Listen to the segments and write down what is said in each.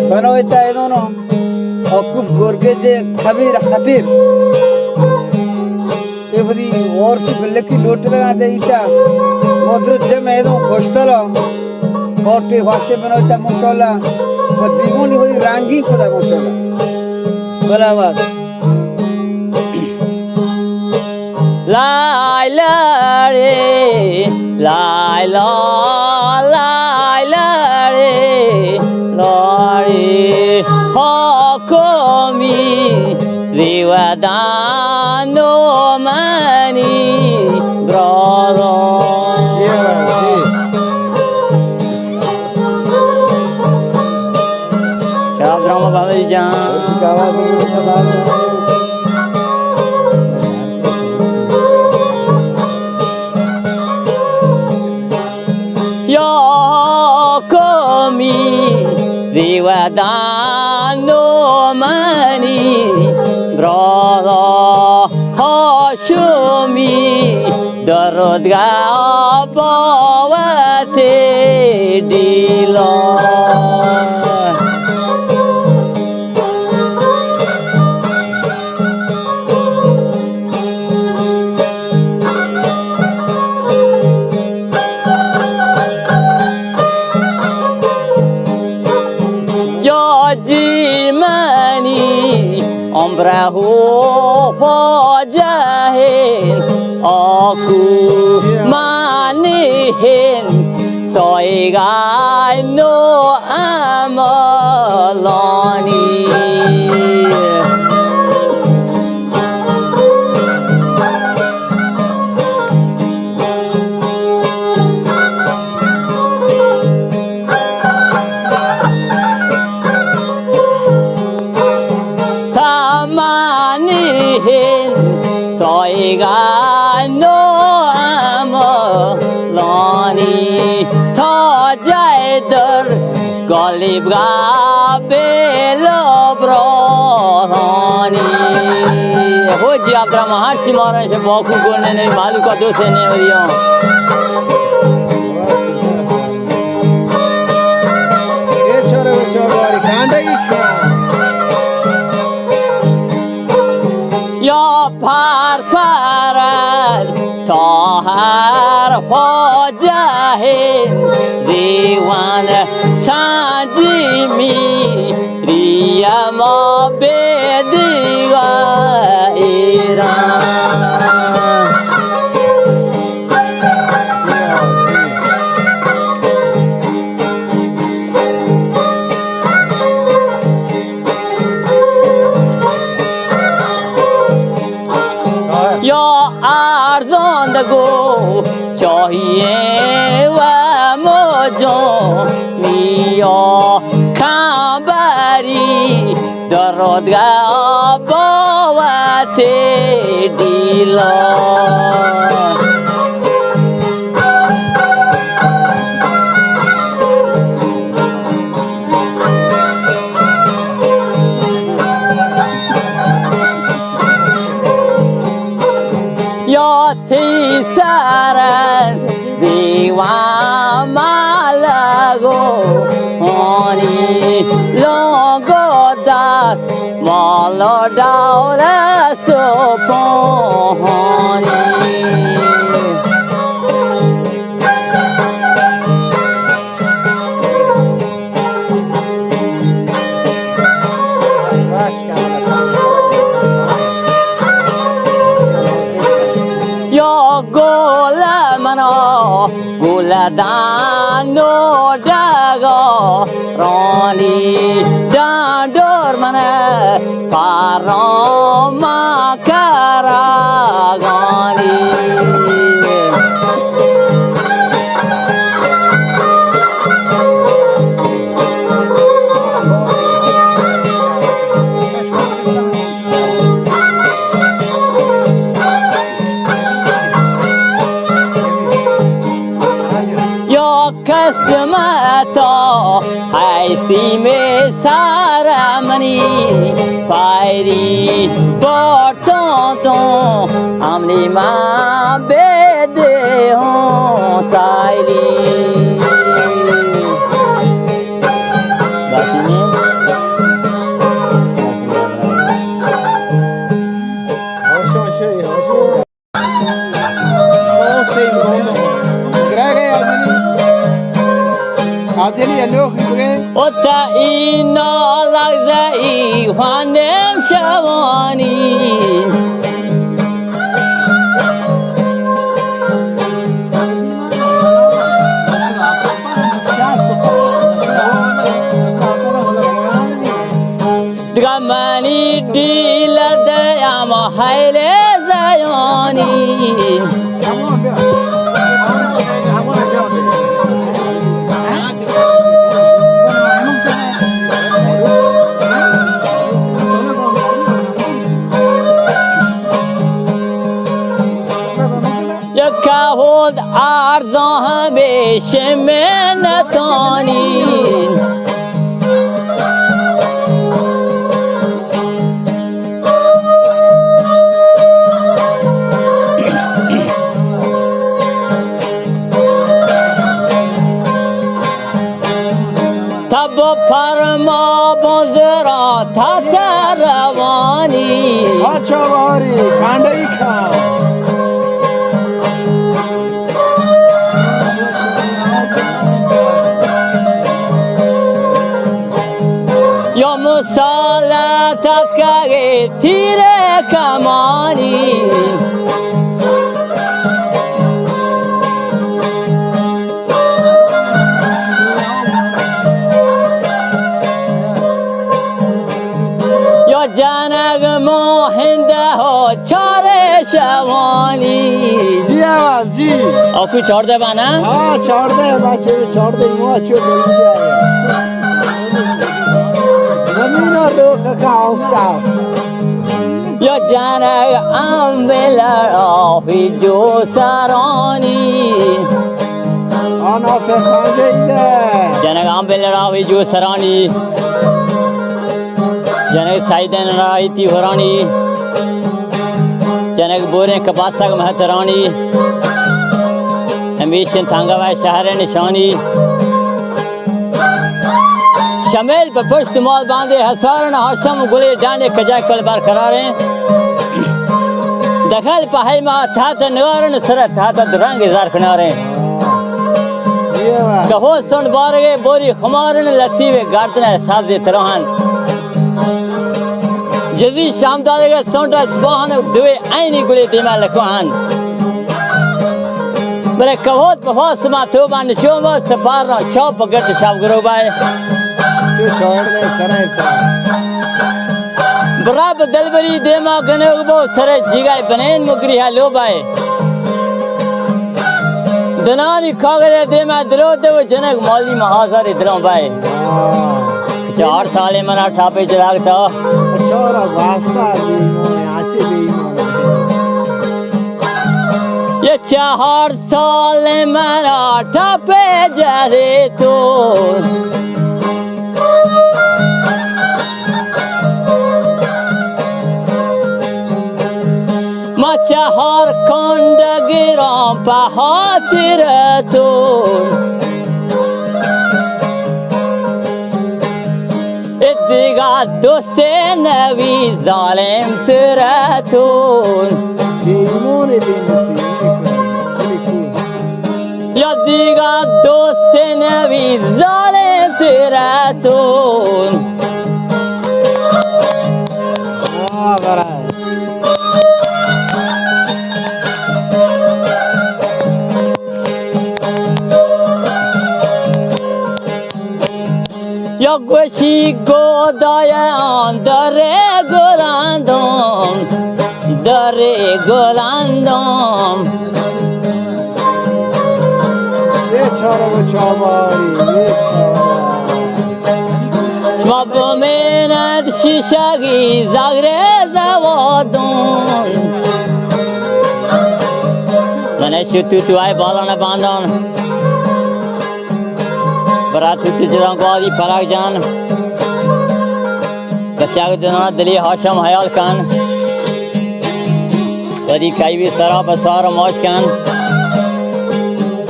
بنوي تاينونو أكوف غورجة خبير خطير يبدي ورث بلكي لوٹ لگا دے إيشا مدرج جمعيدو خوشتلا كورتي واشي بنوي تا مشالله وديموني بدي رانگي خدا مشالله بلا بات لا لا ري لا لا لا لا ري لا ري حكمي زيودانو ماني برادو شاب درام بابا جان زيودانو ماني برادو هاشمي درودگا باوتي ديلا Ombrahu wajahin aku manihin soigai no amalani soigai no amalani tajaider galib ga belo brahani ho ji abra maharshi maran se baku korne nahi malu ka dose ne horiyo ye chore wari kanda ki یا پر پرد تا هر خواجه زیوان سنجیمی ریم بدیگا ایران یا ارزاندگو چاهیه و مجانی یا کمبری درودگاه باوت دیلان یا تی سرن دیوان مالگو آنی لانگو دست مالا دولت سپانی گلدانو دگا رانی دندور منه پرام کراگانی قسمتا حیثی میں سارمنی پایری بارتان تو عملی ماں بیدے ہوں سائلی باقی میں تا اینا لحظه ای خوانم شوانی دگمانی دیل دیم حیل زیانی یکهود ارزا همیشه منتانی تب پرما بزرا تا روانی چواری کاندی کام یا مسالتت که تیر کمانی یا جنگ مهنده ها چار شوانی جی آواز جی آکو چار ده بنا؟ हाँ छोड़ दे बच्चे छोड़ दे वो अच्छे जल्दी जाए जमीन और रोक का उसका یا جنگ انبلر آفی جو سرانی आना से खाने इधर جنگ انبلر آفی جو سرانی جنگ سایدن رای تیورانی جنگ بورن کباسک مهترانی همیشن تنگا و شهر نشانی شمیل پر پشت مال باندھے حسارن ہاشم گلی ڈانڈے کجا کل برقرار ہیں دخل پہائی ما تھا تا نگارن سرت تھا تا درنگ ازار کنار ہیں ये बात کہو سن بارگے بوری خمارن لطیوے گارتن حساب دے تروہن جزی شام دادے گا سنٹا سپاہن دوے اینی گلی دیما لکوہن بلے کہوت بفاس ما توبان نشو ما سپارنا چوپ گرد شاب گرو بائے जो छोड़ दे सराय का براب دلبری دیما گنوگ بو سر جیگای بنین مگری لو بائے دنانی کاغذ دیما درو دو جنگ مالی محاصر دروں بائے 4 سالے منا ٹھاپے جلاگ تھا छोरा वास्ता बेईमान आचे बेईमान یہ 4 سالے منا ٹھاپے جلے تو ما 4 کندگیران پا خاطر تو ادگاه دوست نوی ظالم ترتون बेईमान बेनसीब یا دیگاه دوست نوی ظالم ترتون बराबर یا گوشی گودایان داره گلاندم داره گلاندم ये छोरा वो चौबारी ये छोरा شما بمیند شیشگی زغره زوادون منش تو ای بالا نباندان برا تو جدان قاضی پراگ جان بچه کو دنانا دلی هاشم حیال کن ودی کایوی سرا بسار موش کن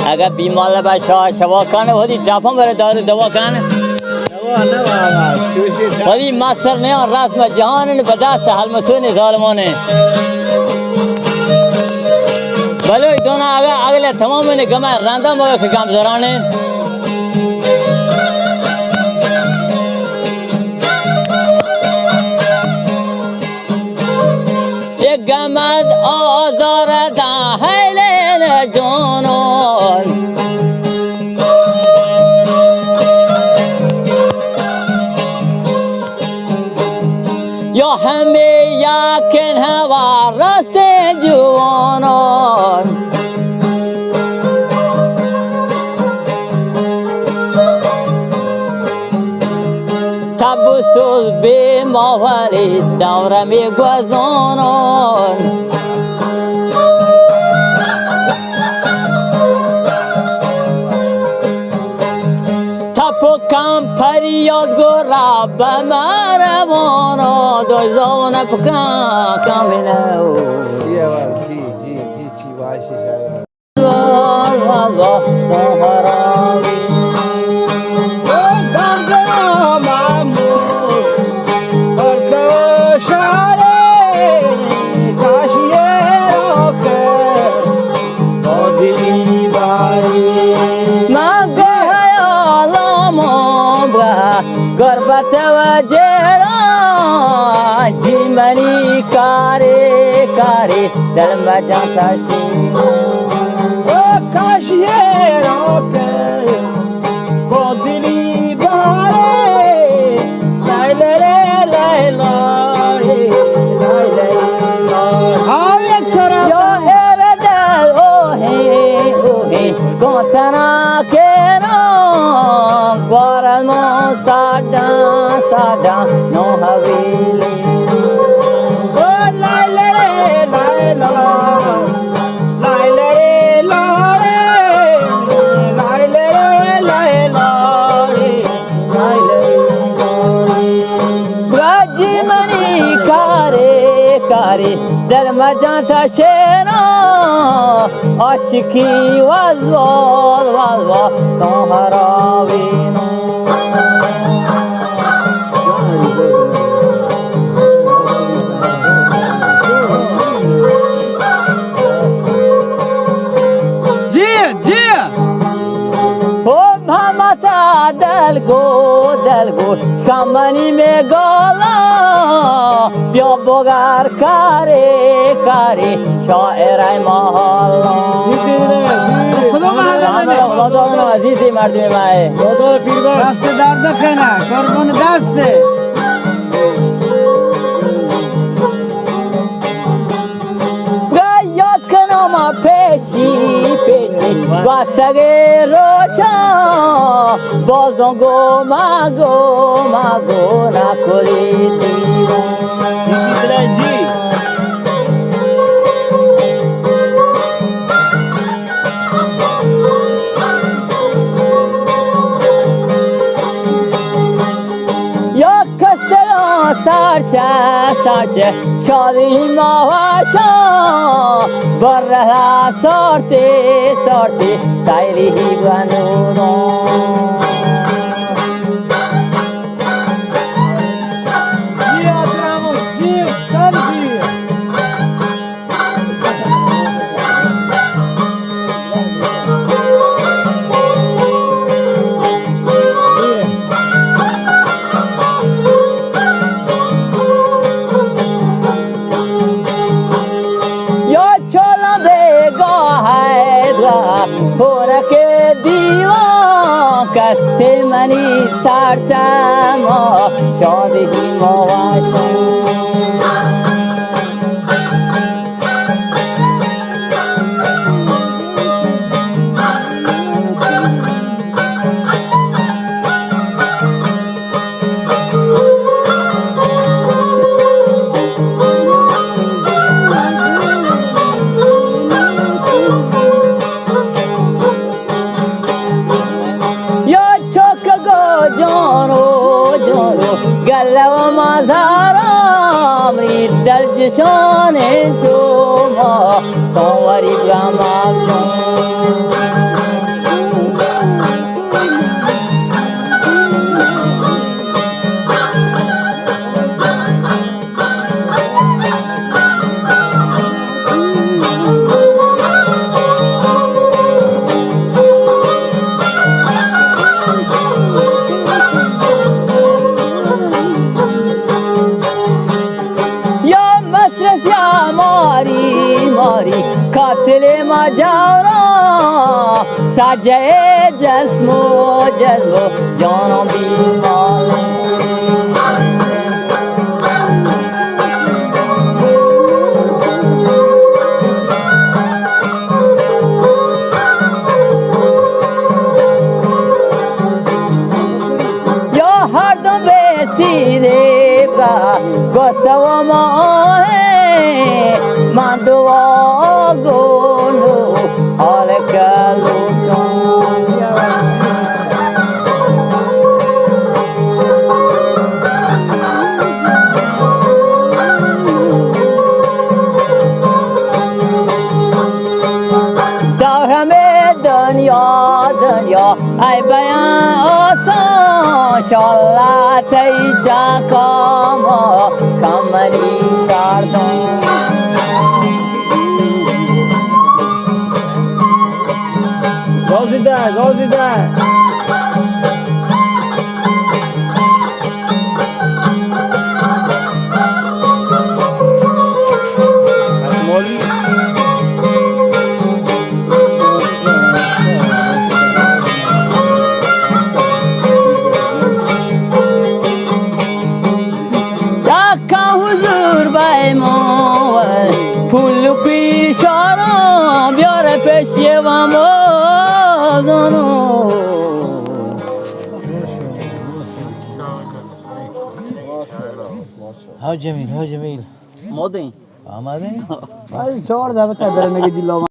اگر بیمال با شاه شوا کن ودی جافم بر دارو دوا کن नवा नवा आवाज चूशी ودی ماستر نیان رسم جهان بدست حل مسون ظالمانه بلوی دونا اگل تمام گمه رنده موقع که گم زرانه یا همه یکن هوا راست جوانان تب و سوز به ماوری دوره می گذانان تپ و کم پریاد گره به مروانا دوی زاون پکن کم بینو جی اول جی باشی شاید سهراوی गुरबत वजेड़ा जीमनी कारे कारे दिल में जाता सी ओ काशिए रोके को दिली बारे लाइले लाइला हाँ एक सरा यो एरदल ओ हे कोतना के Guarano sada no havili Oh lai le lai la lai le la lai le lai la lai le Raji mani kare kare dil ma janta shera ashki wazwa toharavino دلگو کمانی میں گالا پیا بغار کاری کاری شاعر محلا خدا عزیزی مردمی مای دست درد کنه قربون دسته یاد کنم پیشی پیشی واسطه روچا بازم گو نکلی دیوان یا کسران سارچه شادی ماهاشا بره سارتی سایلی بانوران پورکه دیوان کسی منی سرچم شادی مواشم گلو مزارم ریدل جشان شما سواری برام कातिल मजारा साजे जस्मो जज्बो जानो बीमार sirega gostawa mohe manduwa gonu alekaluton Dunya ai bayan osan shalla thai ja kama kamani kardon Gozida Pulpi sharam biare peshievamo How Jamil? Modem Amade? Ay, छोड़ दे बच्चा डरने की दिलो